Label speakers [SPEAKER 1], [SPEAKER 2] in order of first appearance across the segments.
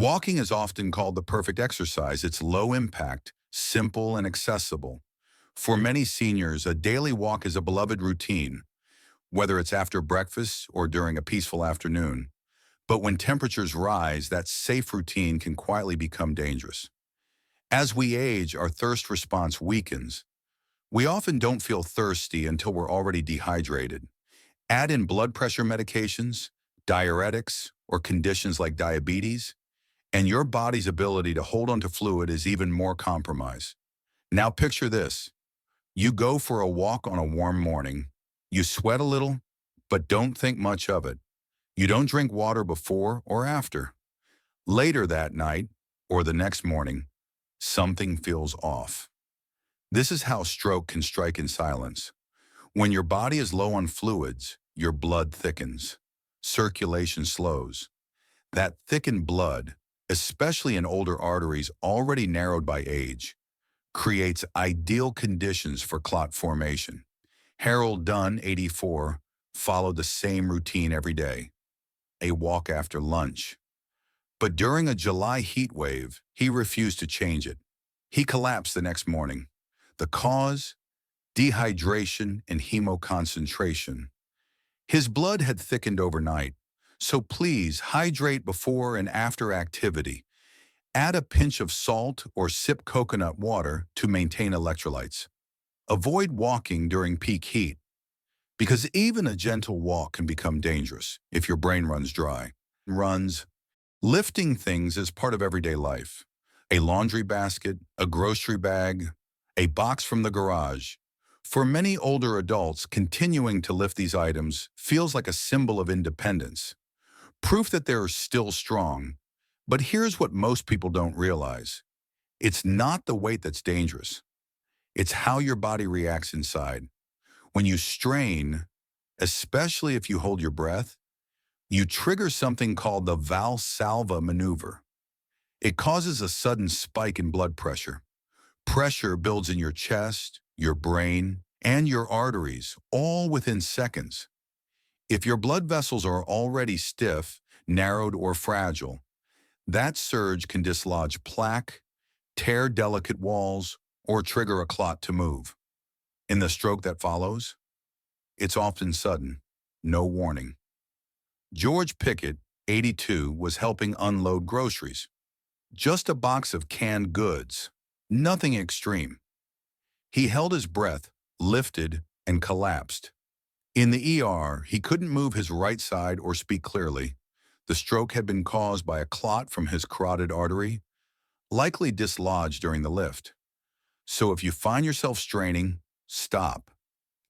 [SPEAKER 1] Walking is often called the perfect exercise. It's low impact, simple, and accessible. For many seniors, a daily walk is a beloved routine, whether it's after breakfast or during a peaceful afternoon. But when temperatures rise, that safe routine can quietly become dangerous. As we age, our thirst response weakens. We often don't feel thirsty until we're already dehydrated. Add in blood pressure medications, diuretics, or conditions like diabetes, and your body's ability to hold onto fluid is even more compromised. Now picture this. You go for a walk on a warm morning. You sweat a little, but don't think much of it. You don't drink water before or after. Later that night, or the next morning, something feels off. This is how stroke can strike in silence. When your body is low on fluids, your blood thickens. Circulation slows. That thickened blood, especially in older arteries already narrowed by age, creates ideal conditions for clot formation. Harold Dunn, 84, followed the same routine every day, a walk after lunch. But during a July heat wave, he refused to change it. He collapsed the next morning. The cause? Dehydration and hemoconcentration. His blood had thickened overnight, so please hydrate before and after activity. Add a pinch of salt or sip coconut water to maintain electrolytes. Avoid walking during peak heat, because even a gentle walk can become dangerous if your brain runs dry. Lifting things is part of everyday life. A laundry basket, a grocery bag, a box from the garage. For many older adults, continuing to lift these items feels like a symbol of independence, proof that they're still strong. But here's what most people don't realize. It's not the weight that's dangerous. It's how your body reacts inside. When you strain, especially if you hold your breath, you trigger something called the Valsalva maneuver. It causes a sudden spike in blood pressure. Pressure builds in your chest, your brain, and your arteries, all within seconds. If your blood vessels are already stiff, narrowed, or fragile, that surge can dislodge plaque, tear delicate walls, or trigger a clot to move. In the stroke that follows, it's often sudden, no warning. George Pickett, 82, was helping unload groceries. Just a box of canned goods, nothing extreme. He held his breath, lifted, and collapsed. In the ER, he couldn't move his right side or speak clearly. The stroke had been caused by a clot from his carotid artery, likely dislodged during the lift. So if you find yourself straining, stop.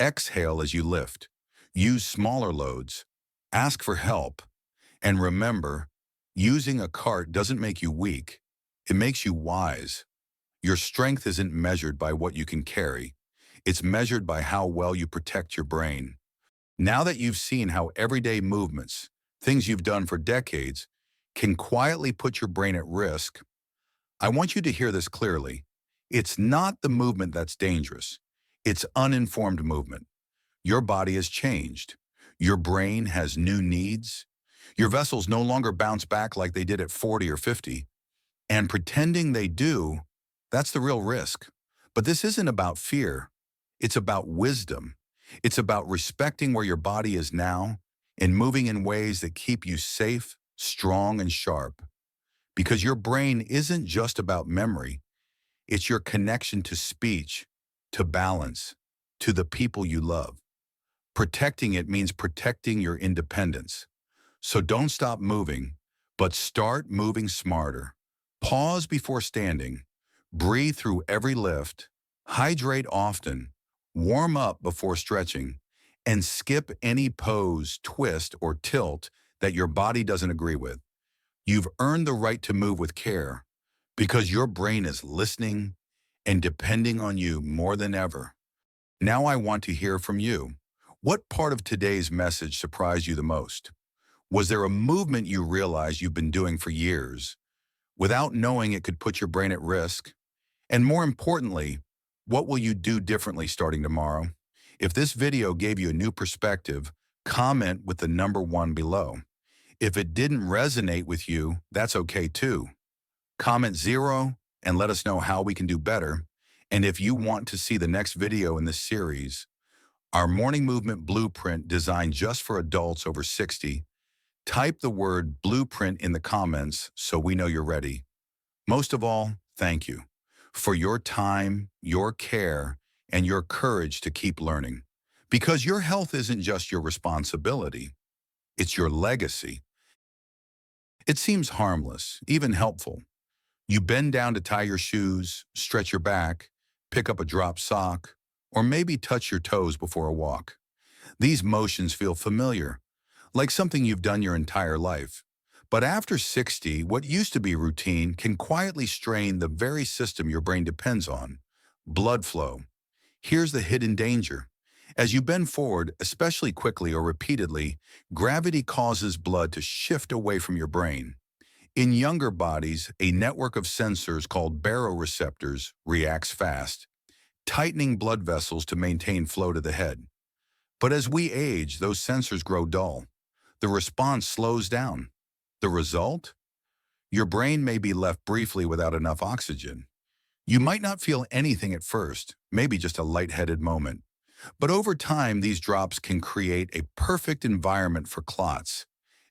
[SPEAKER 1] Exhale as you lift. Use smaller loads. Ask for help. And remember, using a cart doesn't make you weak. It makes you wise. Your strength isn't measured by what you can carry. It's measured by how well you protect your brain. Now that you've seen how everyday movements, things you've done for decades, can quietly put your brain at risk, I want you to hear this clearly. It's not the movement that's dangerous. It's uninformed movement. Your body has changed. Your brain has new needs. Your vessels no longer bounce back like they did at 40 or 50. And pretending they do, that's the real risk. But this isn't about fear. It's about wisdom. It's about respecting where your body is now and moving in ways that keep you safe, strong, and sharp. Because your brain isn't just about memory. It's your connection to speech, to balance, to the people you love. Protecting it means protecting your independence. So don't stop moving, but start moving smarter. Pause before standing. Breathe through every lift. Hydrate often. Warm up before stretching. And skip any pose, twist, or tilt that your body doesn't agree with. You've earned the right to move with care because your brain is listening and depending on you more than ever. Now I want to hear from you. What part of today's message surprised you the most? Was there a movement you realized you've been doing for years without knowing it could put your brain at risk? And more importantly, what will you do differently starting tomorrow? If this video gave you a new perspective, comment with the number 1 below. If it didn't resonate with you, that's okay too. Comment 0 and let us know how we can do better. And if you want to see the next video in this series, our morning movement blueprint designed just for adults over 60, type the word blueprint in the comments so we know you're ready. Most of all, thank you for your time, your care, and your courage to keep learning. Because your health isn't just your responsibility, it's your legacy. It seems harmless, even helpful. You bend down to tie your shoes, stretch your back, pick up a dropped sock, or maybe touch your toes before a walk. These motions feel familiar, like something you've done your entire life. But after 60, what used to be routine can quietly strain the very system your brain depends on: blood flow. Here's the hidden danger. As you bend forward, especially quickly or repeatedly, gravity causes blood to shift away from your brain. In younger bodies, a network of sensors called baroreceptors reacts fast, tightening blood vessels to maintain flow to the head. But as we age, those sensors grow dull. The response slows down. The result? Your brain may be left briefly without enough oxygen. You might not feel anything at first, maybe just a lightheaded moment. But over time, these drops can create a perfect environment for clots,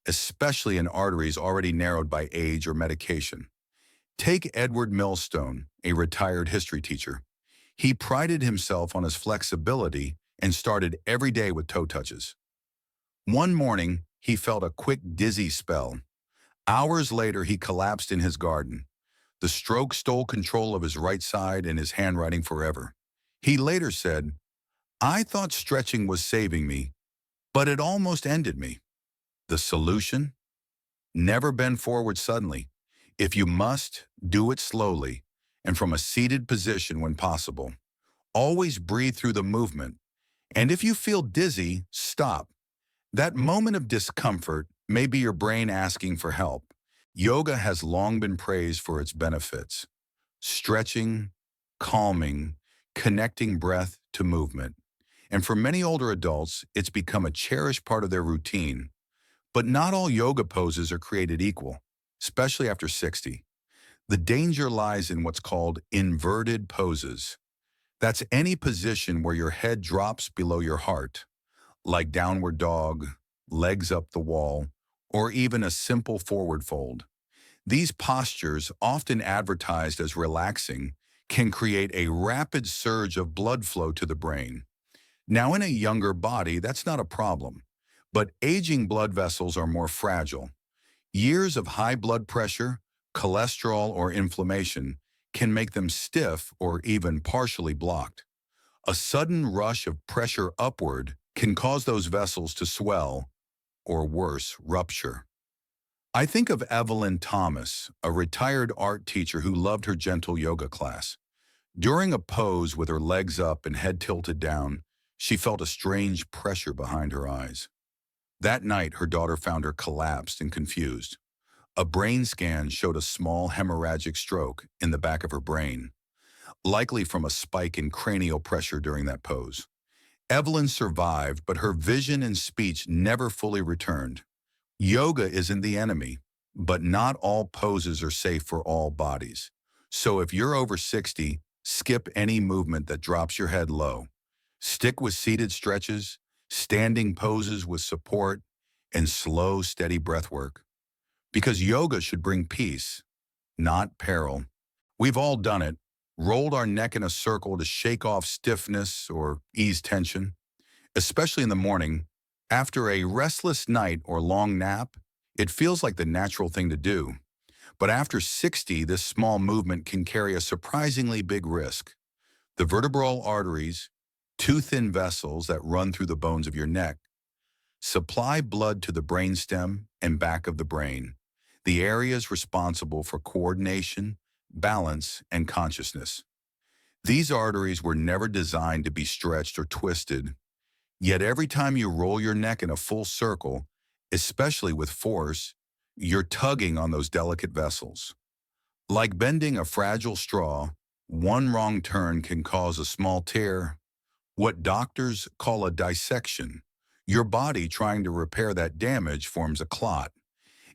[SPEAKER 1] especially in arteries already narrowed by age or medication. Take Edward Millstone, a retired history teacher. He prided himself on his flexibility and started every day with toe touches. One morning, he felt a quick dizzy spell. Hours later, he collapsed in his garden. The stroke stole control of his right side and his handwriting forever. He later said, "I thought stretching was saving me, but it almost ended me." The solution? Never bend forward suddenly. If you must, do it slowly and from a seated position when possible. Always breathe through the movement. And if you feel dizzy, stop. That moment of discomfort may be your brain asking for help. Yoga has long been praised for its benefits: stretching, calming, connecting breath to movement. And for many older adults, it's become a cherished part of their routine. But not all yoga poses are created equal, especially after 60. The danger lies in what's called inverted poses. That's any position where your head drops below your heart, like downward dog, legs up the wall, or even a simple forward fold. These postures, often advertised as relaxing, can create a rapid surge of blood flow to the brain. Now, in a younger body, that's not a problem, but aging blood vessels are more fragile. Years of high blood pressure, cholesterol, or inflammation can make them stiff or even partially blocked. A sudden rush of pressure upward can cause those vessels to swell, or worse, rupture. I think of Evelyn Thomas, a retired art teacher who loved her gentle yoga class. During a pose with her legs up and head tilted down, she felt a strange pressure behind her eyes. That night, her daughter found her collapsed and confused. A brain scan showed a small hemorrhagic stroke in the back of her brain, likely from a spike in cranial pressure during that pose. Evelyn survived, but her vision and speech never fully returned. Yoga isn't the enemy, but not all poses are safe for all bodies. So if you're over 60, skip any movement that drops your head low. Stick with seated stretches, standing poses with support, and slow, steady breath work. Because yoga should bring peace, not peril. We've all done it, rolled our neck in a circle to shake off stiffness or ease tension. Especially in the morning, after a restless night or long nap, it feels like the natural thing to do. But after 60, this small movement can carry a surprisingly big risk. The vertebral arteries, two thin vessels that run through the bones of your neck, supply blood to the brainstem and back of the brain, the areas responsible for coordination, balance, and consciousness. These arteries were never designed to be stretched or twisted. Yet every time you roll your neck in a full circle, especially with force, you're tugging on those delicate vessels. Like bending a fragile straw, one wrong turn can cause a small tear, what doctors call a dissection. Your body, trying to repair that damage, forms a clot.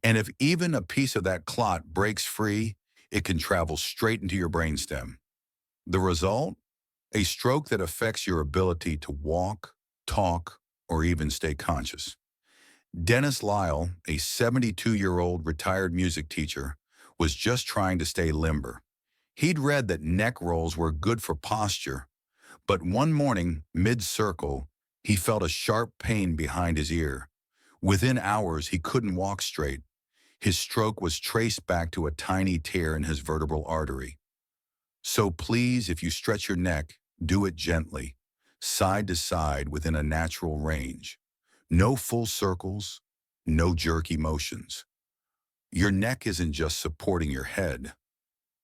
[SPEAKER 1] And if even a piece of that clot breaks free, it can travel straight into your brainstem. The result? A stroke that affects your ability to walk, talk, or even stay conscious. Dennis Lyle, a 72-year-old retired music teacher, was just trying to stay limber. He'd read that neck rolls were good for posture, but one morning, mid-circle, he felt a sharp pain behind his ear. Within hours, he couldn't walk straight. His stroke was traced back to a tiny tear in his vertebral artery. So please, if you stretch your neck, do it gently, side to side within a natural range. No full circles, no jerky motions. Your neck isn't just supporting your head,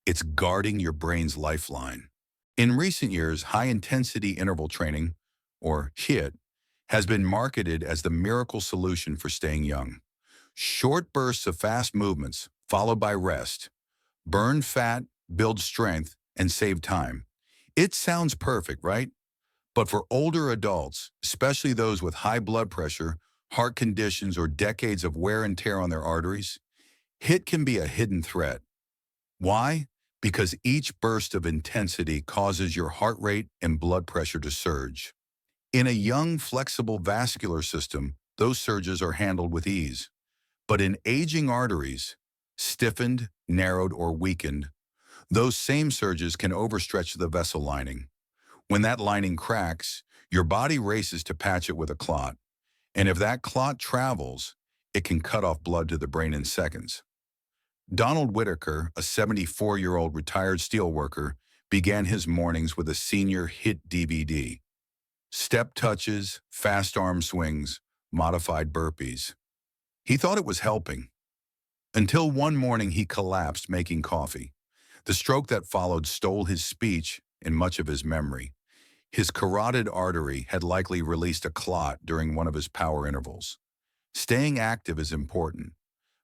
[SPEAKER 1] it's guarding your brain's lifeline. In recent years, high-intensity interval training, or HIIT, has been marketed as the miracle solution for staying young. Short bursts of fast movements, followed by rest, burn fat, build strength, and save time. It sounds perfect, right? But for older adults, especially those with high blood pressure, heart conditions, or decades of wear and tear on their arteries, HIIT can be a hidden threat. Why? Because each burst of intensity causes your heart rate and blood pressure to surge. In a young, flexible vascular system, those surges are handled with ease. But in aging arteries, stiffened, narrowed, or weakened, those same surges can overstretch the vessel lining. When that lining cracks, your body races to patch it with a clot. And if that clot travels, it can cut off blood to the brain in seconds. Donald Whitaker, a 74-year-old retired steelworker, began his mornings with a senior HIIT DVD. Step touches, fast arm swings, modified burpees. He thought it was helping. Until one morning he collapsed making coffee. The stroke that followed stole his speech and much of his memory. His carotid artery had likely released a clot during one of his power intervals. Staying active is important,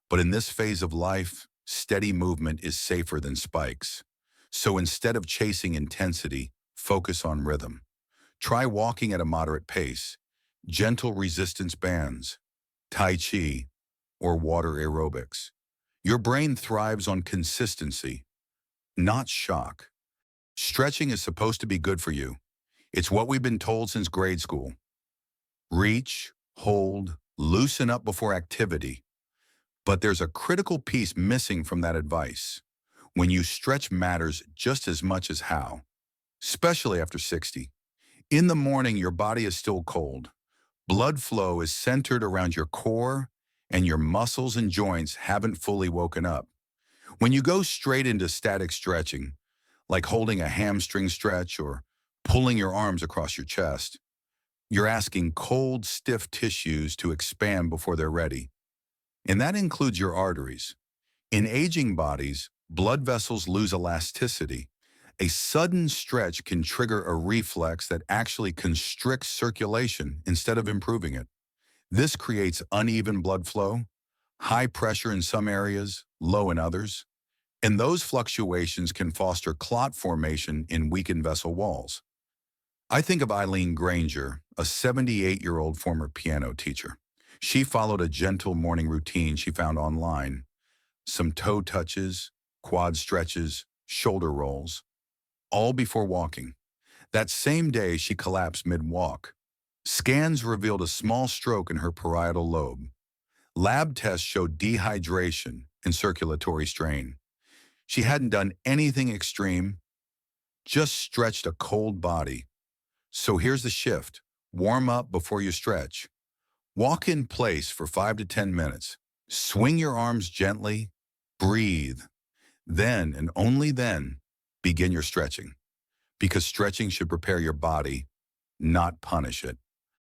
[SPEAKER 1] but in this phase of life, steady movement is safer than spikes. So instead of chasing intensity, focus on rhythm. Try walking at a moderate pace, gentle resistance bands, Tai Chi, or water aerobics. Your brain thrives on consistency, not shock. Stretching is supposed to be good for you. It's what we've been told since grade school. Reach, hold, loosen up before activity. But there's a critical piece missing from that advice. When you stretch matters just as much as how, especially after 60. In the morning, your body is still cold. Blood flow is centered around your core, and your muscles and joints haven't fully woken up. When you go straight into static stretching, like holding a hamstring stretch or pulling your arms across your chest, you're asking cold, stiff tissues to expand before they're ready. And that includes your arteries. In aging bodies, blood vessels lose elasticity. A sudden stretch can trigger a reflex that actually constricts circulation instead of improving it. This creates uneven blood flow, high pressure in some areas, low in others, and those fluctuations can foster clot formation in weakened vessel walls. I think of Eileen Granger, a 78-year-old former piano teacher. She followed a gentle morning routine she found online. Some toe touches, quad stretches, shoulder rolls, all before walking. That same day, she collapsed mid-walk. Scans revealed a small stroke in her parietal lobe. Lab tests showed dehydration and circulatory strain. She hadn't done anything extreme, just stretched a cold body. So here's the shift. Warm up before you stretch. Walk in place for 5 to 10 minutes. Swing your arms gently. Breathe. Then, and only then, begin your stretching. Because stretching should prepare your body, not punish it.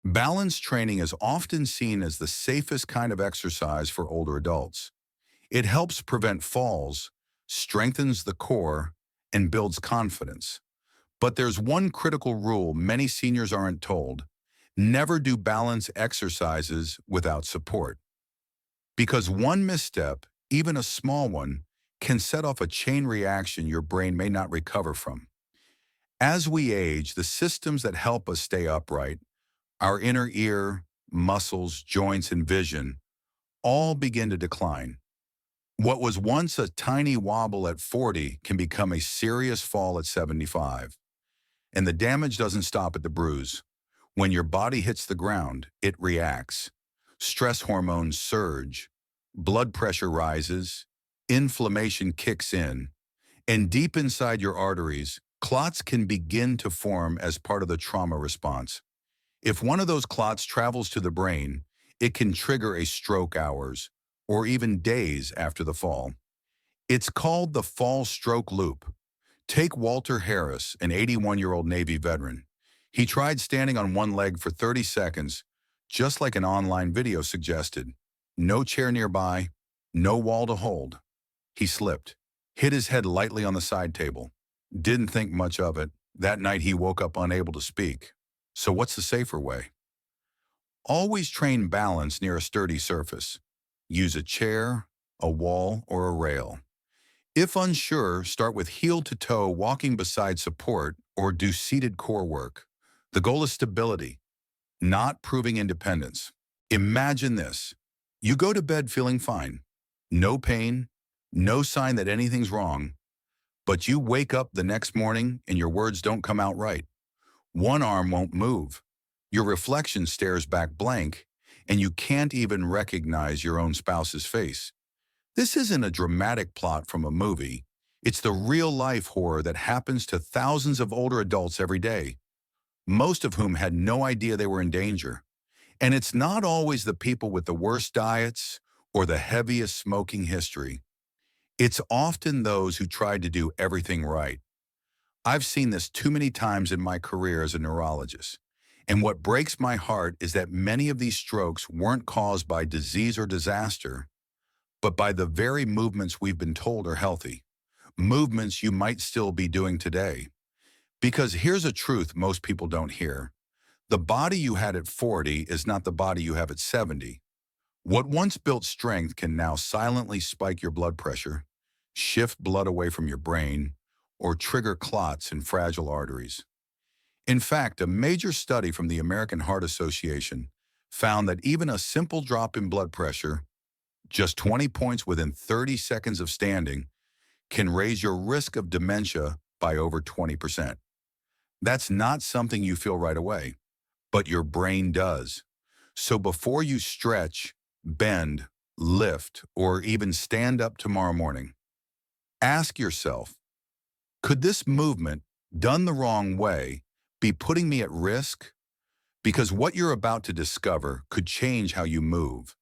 [SPEAKER 1] Balance training is often seen as the safest kind of exercise for older adults. It helps prevent falls, strengthens the core, and builds confidence. But there's one critical rule many seniors aren't told. Never do balance exercises without support. Because one misstep, even a small one, can set off a chain reaction your brain may not recover from. As we age, the systems that help us stay upright, our inner ear, muscles, joints, and vision, all begin to decline. What was once a tiny wobble at 40 can become a serious fall at 75. And the damage doesn't stop at the bruise. When your body hits the ground, it reacts. Stress hormones surge, blood pressure rises, inflammation kicks in, and deep inside your arteries, clots can begin to form as part of the trauma response. If one of those clots travels to the brain, it can trigger a stroke hours or even days after the fall. It's called the fall stroke loop. Take Walter Harris, an 81-year-old Navy veteran. He tried standing on one leg for 30 seconds, just like an online video suggested. No chair nearby, no wall to hold. He slipped, hit his head lightly on the side table. Didn't think much of it. That night he woke up unable to speak. So what's the safer way? Always train balance near a sturdy surface. Use a chair, a wall, or a rail. If unsure, start with heel-to-toe walking beside support or do seated core work. The goal is stability, not proving independence. Imagine this. You go to bed feeling fine. No pain, no sign that anything's wrong, but you wake up the next morning and your words don't come out right. One arm won't move. Your reflection stares back blank, and you can't even recognize your own spouse's face. This isn't a dramatic plot from a movie. It's the real-life horror that happens to thousands of older adults every day, most of whom had no idea they were in danger. And it's not always the people with the worst diets or the heaviest smoking history. It's often those who tried to do everything right. I've seen this too many times in my career as a neurologist. And what breaks my heart is that many of these strokes weren't caused by disease or disaster, but by the very movements we've been told are healthy, movements you might still be doing today. Because here's a truth most people don't hear. The body you had at 40 is not the body you have at 70. What once built strength can now silently spike your blood pressure, shift blood away from your brain, or trigger clots in fragile arteries. In fact, a major study from the American Heart Association found that even a simple drop in blood pressure, just 20 points within 30 seconds of standing, can raise your risk of dementia by over 20%. That's not something you feel right away, but your brain does. So before you stretch, bend, lift, or even stand up tomorrow morning, ask yourself, could this movement, done the wrong way, be putting me at risk? Because what you're about to discover could change how you move,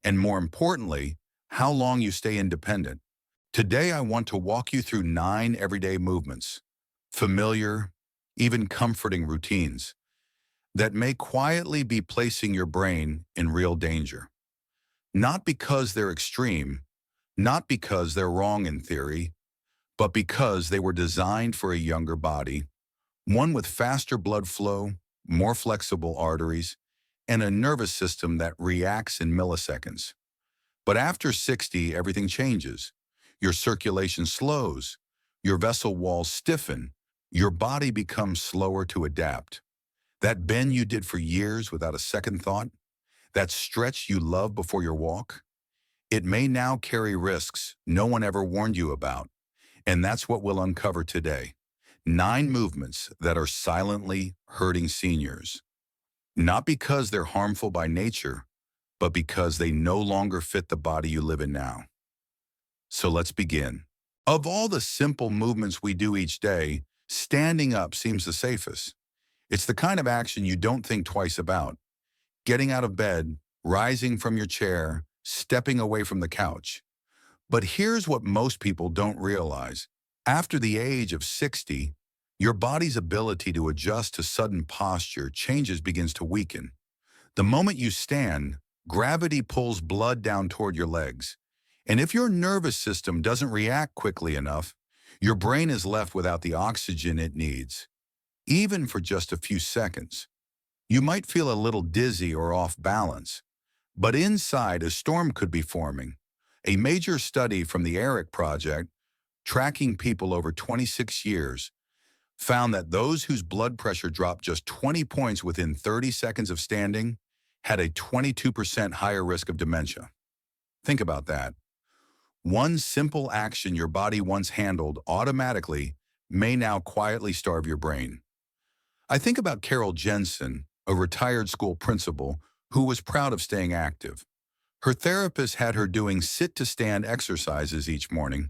[SPEAKER 1] and more importantly, how long you stay independent. Today, I want to walk you through 9 everyday movements, familiar, even comforting routines, that may quietly be placing your brain in real danger. Not because they're extreme, not because they're wrong in theory, but because they were designed for a younger body, one with faster blood flow, more flexible arteries, and a nervous system that reacts in milliseconds. But after 60, everything changes. Your circulation slows, your vessel walls stiffen, your body becomes slower to adapt. That bend you did for years without a second thought, that stretch you love before your walk, it may now carry risks no one ever warned you about. And that's what we'll uncover today. 9 movements that are silently hurting seniors. Not because they're harmful by nature, but because they no longer fit the body you live in now. So let's begin. Of all the simple movements we do each day, standing up seems the safest. It's the kind of action you don't think twice about. Getting out of bed, rising from your chair, stepping away from the couch. But here's what most people don't realize. After the age of 60, your body's ability to adjust to sudden posture changes begins to weaken. The moment you stand, gravity pulls blood down toward your legs. And if your nervous system doesn't react quickly enough, your brain is left without the oxygen it needs, even for just a few seconds. You might feel a little dizzy or off balance, but inside a storm could be forming. A major study from the ERIC project, tracking people over 26 years, found that those whose blood pressure dropped just 20 points within 30 seconds of standing had a 22% higher risk of dementia. Think about that. One simple action your body once handled automatically may now quietly starve your brain. I think about Carol Jensen, a retired school principal who was proud of staying active. Her therapist had her doing sit-to-stand exercises each morning,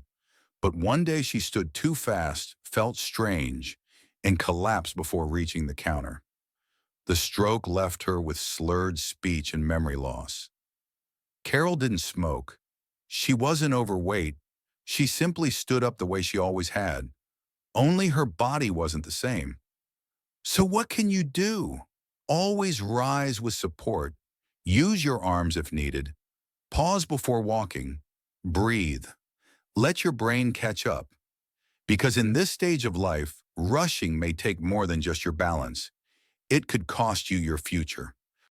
[SPEAKER 1] but one day she stood too fast, felt strange, and collapsed before reaching the counter. The stroke left her with slurred speech and memory loss. Carol didn't smoke. She wasn't overweight. She simply stood up the way she always had. Only her body wasn't the same. So what can you do? Always rise with support. Use your arms if needed. Pause before walking. Breathe. Let your brain catch up. Because in this stage of life, rushing may take more than just your balance. It could cost you your future.